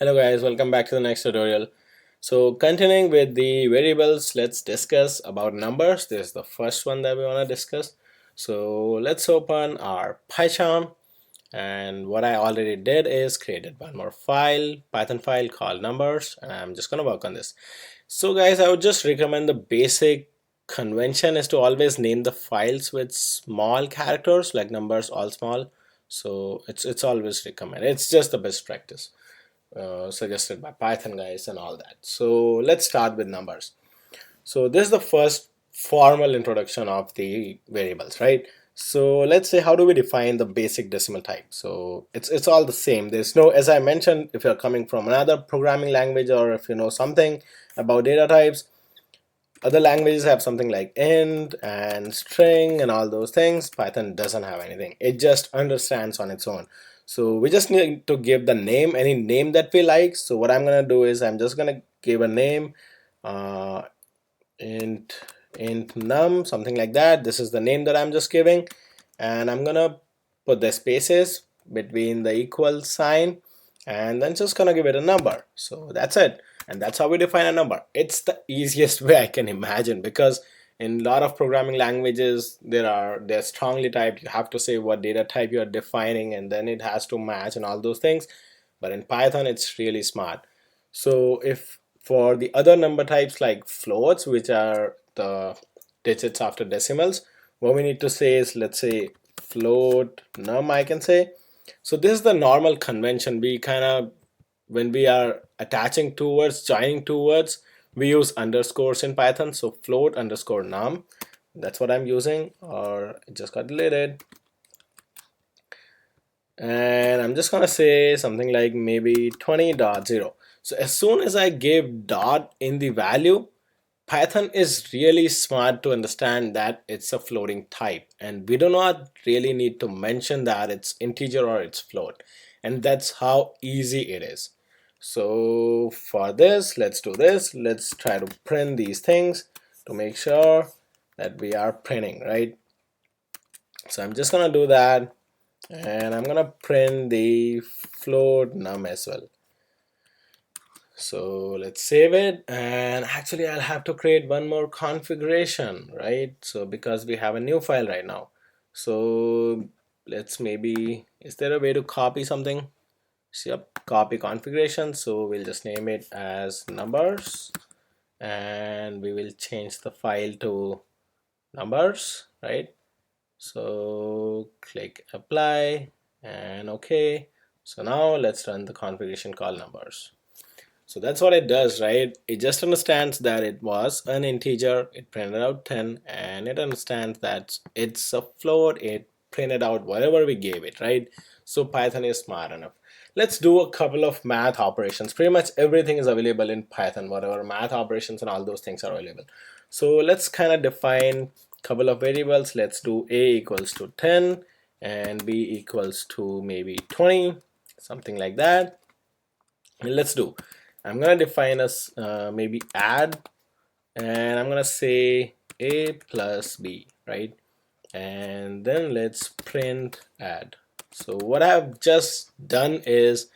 Hello guys, welcome back to the next tutorial. So continuing with the variables, let's discuss about numbers. This is the first one that we want to discuss. So let's open our Python, and what I already did is created one more file, Python file called numbers, and I'm just gonna work on this. So guys, I would just recommend the basic convention is to always name the files with small characters like numbers all small. So it's always recommended. It's just the best practice suggested by Python guys and all that. So let's start with numbers. So this is the first formal introduction of the variables, right? So let's say, how do we define the basic decimal type? So it's all the same. There's no, as I mentioned, if you're coming from another programming language or if you know something about data types, other languages have something like int and string and all those things. Python doesn't have anything. It just understands on its own. So we just need to give the name, any name that we like. So what I'm gonna do is I'm just gonna give a name, uh, int int num, something like that. This is the name that I'm just giving, and I'm gonna put the spaces between the equal sign, and then just gonna give it a number. So that's it, and that's how we define a number. It's the easiest way I can imagine, because in a lot of programming languages they're strongly typed. You have to say what data type you are defining, and then it has to match and all those things. But in Python it's really smart. So if for the other number types like floats, which are the digits after decimals, what we need to say is, let's say float num, I can say. So this is the normal convention. We kind of, when we are attaching two words, joining two words, we use underscores in Python. So float underscore num, that's what I'm using, or it just got deleted. And I'm just gonna say something like maybe 20.0. So as soon as I give dot in the value, Python is really smart to understand that it's a floating type, and we do not really need to mention that it's integer or it's float, and that's how easy it is. So for this, let's do this. Let's try to print these things to make sure that we are printing, right? So I'm just gonna do that, and I'm gonna print the float num as well. So let's save it, and actually I'll have to create one more configuration, right? So because we have a new file right now, so let's maybe, is there a way to copy something? So, yep, copy configuration. So we'll just name it as numbers, and we will change the file to numbers, right? So click apply and okay. So now let's run the configuration call numbers. So that's what it does, right? It just understands that it was an integer, it printed out 10, and it understands that it's a float, it printed out whatever we gave it, right? So Python is smart enough. Let's do a couple of math operations. Pretty much everything is available in Python, whatever math operations and all those things are available. So let's kind of define a couple of variables. Let's do a equals to 10 and b equals to maybe 20, something like that. And let's do, I'm gonna define as maybe add, and I'm gonna say a plus b, right? And then let's print add. So what I've just done is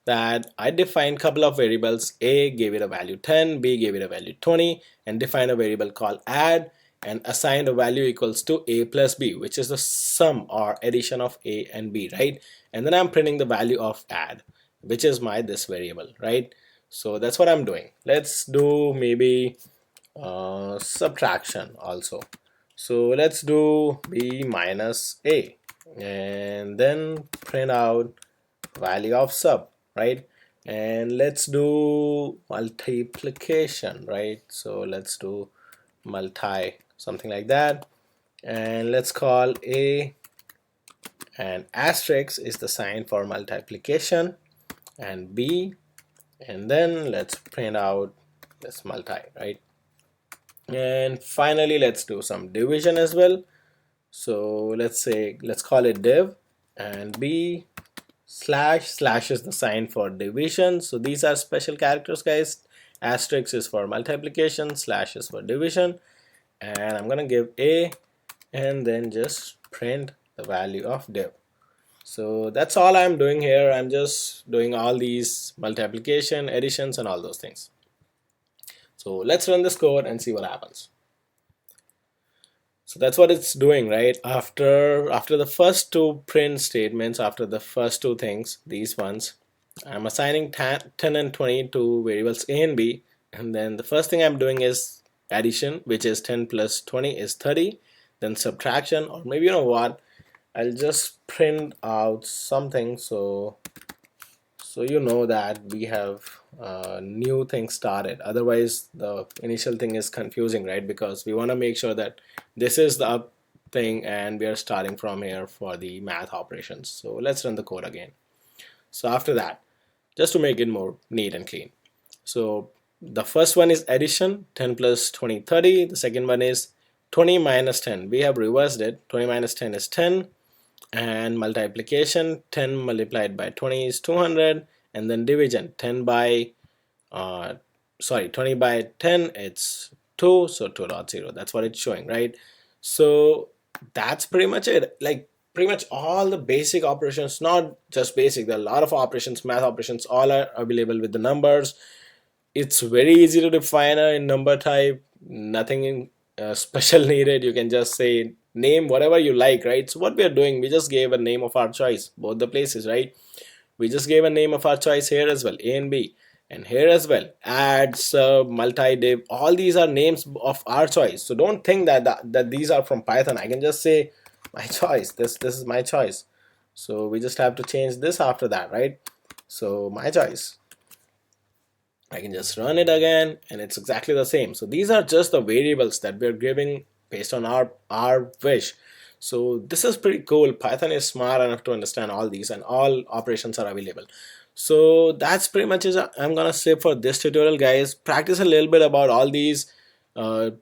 that I defined a couple of variables. A gave it a value 10, b gave it a value 20, and defined a variable called add, and assigned a value equals to a plus b, which is the sum or addition of a and b, right? And then I'm printing the value of add, which is my this variable, right? So that's what I'm doing. Let's do maybe subtraction also. So let's do b minus a, and then print out value of sub, right? And let's do multiplication, right? So let's do multi, something like that, and let's call a, and asterisk is the sign for multiplication, and b, and then let's print out this multi, right? And finally let's do some division as well. So let's say, let's call it div, and b slash, slash is the sign for division. So these are special characters, guys. Asterisk is for multiplication, slash is for division, and I'm gonna give a, and then just print the value of div. So that's all I'm doing here. I'm just doing all these multiplication, additions, and all those things. So let's run this code and see what happens. So that's what it's doing, right? After the first two print statements, after the first two things, these ones, I'm assigning 10 and 20 to variables a and b, and then the first thing I'm doing is addition, which is 10 plus 20 is 30, then subtraction, or maybe you know what, I'll just print out something so you know that we have a new thing started. Otherwise the initial thing is confusing, right? Because we want to make sure that this is the up thing and we are starting from here for the math operations. So let's run the code again. So after that, just to make it more neat and clean, so the first one is addition, 10 plus 20 30. The second one is 20 minus 10. We have reversed it. 20 minus 10 is 10, and multiplication, 10 multiplied by 20 is 200, and then division, 10 by 20 by 10, it's 2, so 2.0. That's what it's showing, right? So that's pretty much it. Like pretty much all the basic operations, not just basic, there are a lot of operations, math operations, all are available with the numbers. It's very easy to define a number type, nothing special needed. You can just say name whatever you like, right? So what we are doing, we just gave a name of our choice, both the places, right? We just gave a name of our choice here as well, a and b, and here as well, add, sub, multi, div, all these are names of our choice. So don't think that these are from Python. I can just say my choice, this is my choice. So we just have to change this after that, right? So my choice, I can just run it again and it's exactly the same. So these are just the variables that we're giving based on our wish. So this is pretty cool. Python is smart enough to understand all these, and all operations are available. So that's pretty much it. I'm gonna say for this tutorial, guys. Practice a little bit about all these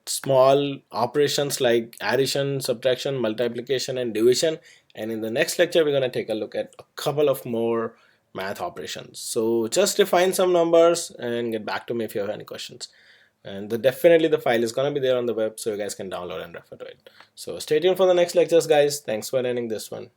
small operations like addition, subtraction, multiplication, and division. And in the next lecture, we're gonna take a look at a couple of more math operations. So just define some numbers and get back to me if you have any questions. And definitely the file is going to be there on the web, so you guys can download and refer to it. So stay tuned for the next lectures, guys. Thanks for attending this one.